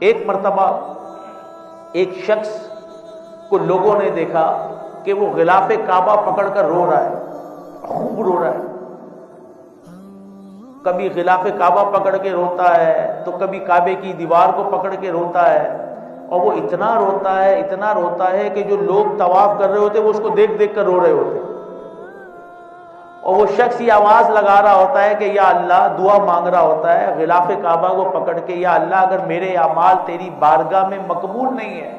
ایک مرتبہ ایک شخص کو لوگوں نے دیکھا کہ وہ غلاف کعبہ پکڑ کر رو رہا ہے، خوب رو رہا ہے. کبھی غلاف کعبہ پکڑ کے روتا ہے تو کبھی کعبے کی دیوار کو پکڑ کے روتا ہے، اور وہ اتنا روتا ہے کہ جو لوگ طواف کر رہے ہوتے وہ اس کو دیکھ دیکھ کر رو رہے ہوتے. اور وہ شخص یہ آواز لگا رہا ہوتا ہے کہ یا اللہ، دعا مانگ رہا ہوتا ہے غلاف کعبہ کو پکڑ کے، یا اللہ اگر میرے اعمال تیری بارگاہ میں مقبول نہیں ہے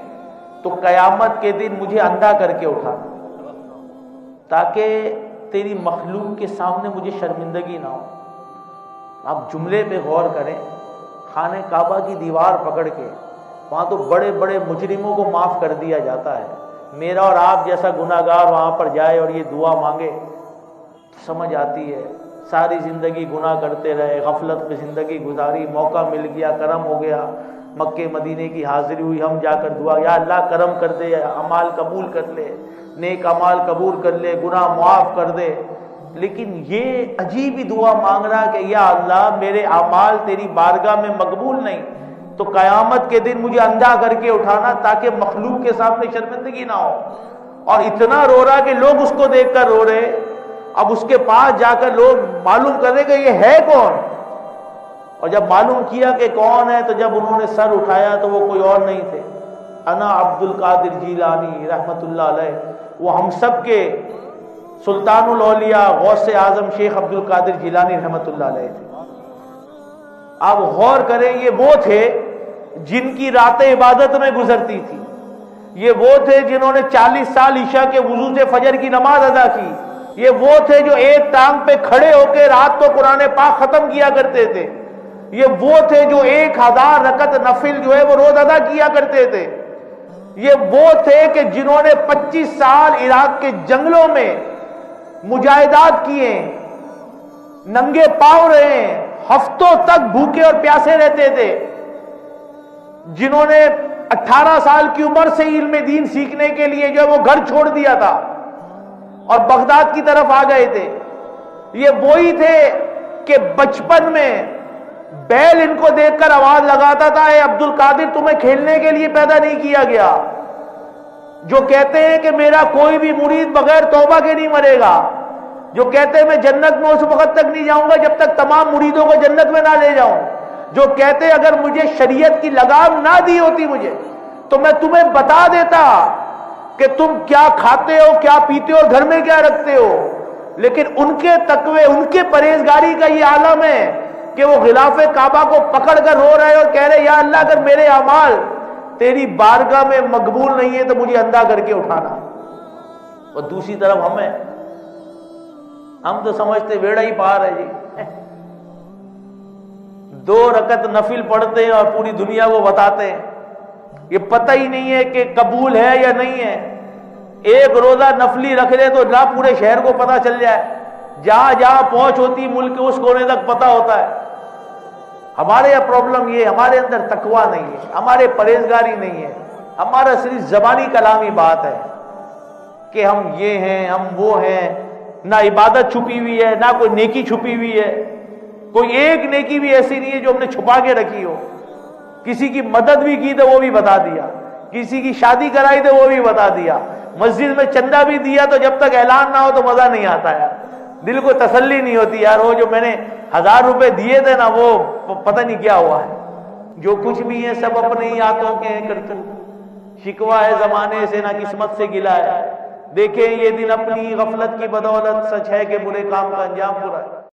تو قیامت کے دن مجھے اندھا کر کے اٹھا، تاکہ تیری مخلوق کے سامنے مجھے شرمندگی نہ ہو. آپ جملے پہ غور کریں، خانہ کعبہ کی دیوار پکڑ کے، وہاں تو بڑے بڑے مجرموں کو معاف کر دیا جاتا ہے، میرا اور آپ جیسا گناہگار وہاں پر جائے اور یہ دعا مانگے تو سمجھ آتی ہے. ساری زندگی گناہ کرتے رہے، غفلت میں زندگی گزاری، موقع مل گیا، کرم ہو گیا، مکے مدینے کی حاضری ہوئی، ہم جا کر دعا، یا اللہ کرم کر دے، اعمال قبول کر لے، نیک اعمال قبول کر لے، گناہ معاف کر دے. لیکن یہ عجیب ہی دعا مانگ رہا کہ یا اللہ میرے اعمال تیری بارگاہ میں مقبول نہیں تو قیامت کے دن مجھے اندھا کر کے اٹھانا تاکہ مخلوق کے سامنے شرمندگی نہ ہو. اور اتنا رو رہا کہ لوگ اس کو دیکھ کر رو رہے. اب اس کے پاس جا کر لوگ معلوم کر رہے کہ یہ ہے کون، اور جب معلوم کیا کہ کون ہے تو جب انہوں نے سر اٹھایا تو وہ کوئی اور نہیں تھے، انا عبد القادر جیلانی رحمت اللہ علیہ. وہ ہم سب کے سلطان الاولیاء غوث اعظم شیخ عبد القادر جیلانی رحمت اللہ علیہ تھے. آپ غور کریں، یہ وہ تھے جن کی راتیں عبادت میں گزرتی تھی، یہ وہ تھے جنہوں نے 40 سال عشاء کے وضو سے فجر کی نماز ادا کی، یہ وہ تھے جو ایک ٹانگ پہ کھڑے ہو کے رات کو قرآن پاک ختم کیا کرتے تھے، یہ وہ تھے جو 1000 رکعت نفل جو ہے وہ روز ادا کیا کرتے تھے، یہ وہ تھے کہ جنہوں نے 25 سال عراق کے جنگلوں میں مجاہدات کیے، ننگے پاؤں رہے، ہفتوں تک بھوکے اور پیاسے رہتے تھے، جنہوں نے 18 سال کی عمر سے علم دین سیکھنے کے لیے جو ہے وہ گھر چھوڑ دیا تھا اور بغداد کی طرف آ گئے تھے. یہ وہی تھے کہ بچپن میں بیل ان کو دیکھ کر آواز لگاتا تھا، اے عبد القادر تمہیں کھیلنے کے لیے پیدا نہیں کیا گیا، جو کہتے ہیں کہ میرا کوئی بھی مرید بغیر توبہ کے نہیں مرے گا، جو کہتے ہیں میں جنت میں اس وقت تک نہیں جاؤں گا جب تک تمام مریدوں کو جنت میں نہ لے جاؤں، جو کہتے ہیں اگر مجھے شریعت کی لگام نہ دی ہوتی مجھے تو میں تمہیں بتا دیتا کہ تم کیا کھاتے ہو، کیا پیتے ہو اور گھر میں کیا رکھتے ہو. لیکن ان کے تقوی، ان کے پرہیزگاری کا یہ عالم ہے کہ وہ غلاف کعبہ کو پکڑ کر رو رہے اور کہہ رہے یا اللہ اگر میرے اعمال تیری بارگاہ میں مقبول نہیں ہے تو مجھے اندھا کر کے اٹھانا. اور دوسری طرف ہم تو سمجھتے بیڑا ہی پار ہے جی، 2 رکعت نفل پڑھتے ہیں اور پوری دنیا کو بتاتے ہیں، یہ پتہ ہی نہیں ہے کہ قبول ہے یا نہیں ہے. ایک روزہ نفلی رکھ لے تو نہ پورے شہر کو پتہ چل جائے، جہاں جہاں پہنچ ہوتی ملک کے اس کونے تک پتہ ہوتا ہے. ہمارے یہاں پرابلم یہ، ہمارے اندر تقویٰ نہیں ہے، ہمارے پرہیزگاری نہیں ہے، ہمارا صرف زبانی کلامی بات ہے کہ ہم یہ ہیں ہم وہ ہیں، نہ عبادت چھپی ہوئی ہے نہ کوئی نیکی چھپی ہوئی ہے. کوئی ایک نیکی بھی ایسی نہیں ہے جو ہم نے چھپا کے رکھی ہو. کسی کی مدد بھی کی تو وہ بھی بتا دیا، کسی کی شادی کرائی تو وہ بھی بتا دیا، مسجد میں چندہ بھی دیا تو جب تک اعلان نہ ہو تو مزہ نہیں آتا یار، دل کو تسلی نہیں ہوتی یار وہ جو میں نے 1000 روپے دیے تھے نا وہ پتہ نہیں کیا ہوا ہے. جو کچھ بھی ہے سب اپنے ہی ہاتھوں کے کرتے، شکوہ ہے زمانے سے نہ قسمت سے گلا ہے. دیکھیں یہ دن اپنی غفلت کی بدولت سچ ہے کہ برے کام کا انجام برا ہے.